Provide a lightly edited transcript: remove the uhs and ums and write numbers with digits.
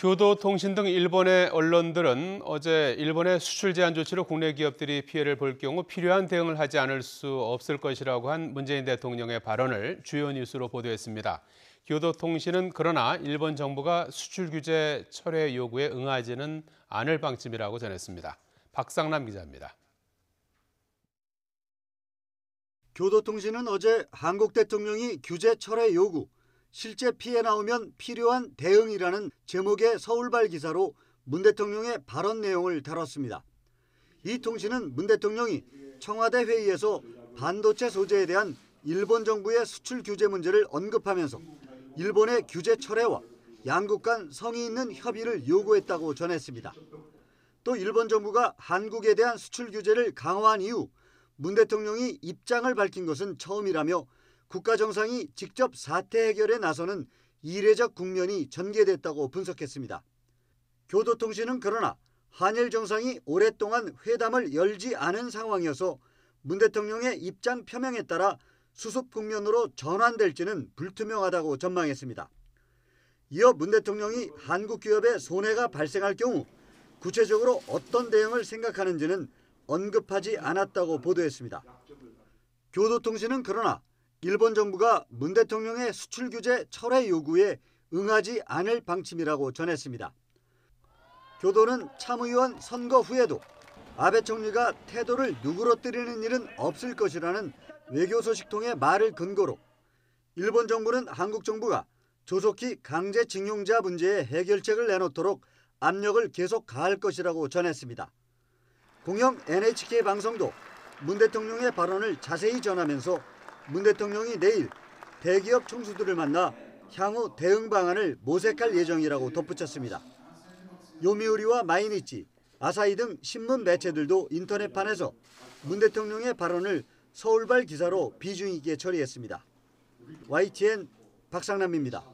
교도통신 등 일본의 언론들은 어제 일본의 수출 제한 조치로 국내 기업들이 피해를 볼 경우 필요한 대응을 하지 않을 수 없을 것이라고 한 문재인 대통령의 발언을 주요 뉴스로 보도했습니다. 교도통신은 그러나 일본 정부가 수출 규제 철회 요구에 응하지는 않을 방침이라고 전했습니다. 박상남 기자입니다. 교도통신은 어제 한국 대통령이 규제 철회 요구, 실제 피해 나오면 필요한 대응이라는 제목의 서울발 기사로 문 대통령의 발언 내용을 다뤘습니다. 이 통신은 문 대통령이 청와대 회의에서 반도체 소재에 대한 일본 정부의 수출 규제 문제를 언급하면서 일본의 규제 철회와 양국 간 성의 있는 협의를 요구했다고 전했습니다. 또 일본 정부가 한국에 대한 수출 규제를 강화한 이후 문 대통령이 입장을 밝힌 것은 처음이라며 국가 정상이 직접 사태 해결에 나서는 이례적 국면이 전개됐다고 분석했습니다. 교도통신은 그러나 한일 정상이 오랫동안 회담을 열지 않은 상황이어서 문 대통령의 입장 표명에 따라 수습 국면으로 전환될지는 불투명하다고 전망했습니다. 이어 문 대통령이 한국 기업에 손해가 발생할 경우 구체적으로 어떤 대응을 생각하는지는 언급하지 않았다고 보도했습니다. 교도통신은 그러나 일본 정부가 문 대통령의 수출 규제 철회 요구에 응하지 않을 방침이라고 전했습니다. 교도는 참의원 선거 후에도 아베 총리가 태도를 누그러뜨리는 일은 없을 것이라는 외교소식통의 말을 근거로 일본 정부는 한국 정부가 조속히 강제징용자 문제에 해결책을 내놓도록 압력을 계속 가할 것이라고 전했습니다. 공영 NHK 방송도 문 대통령의 발언을 자세히 전하면서 문 대통령이 내일 대기업 총수들을 만나 향후 대응 방안을 모색할 예정이라고 덧붙였습니다. 요미우리와 마이니치, 아사히 등 신문 매체들도 인터넷판에서 문 대통령의 발언을 서울발 기사로 비중 있게 처리했습니다. YTN 박상남입니다.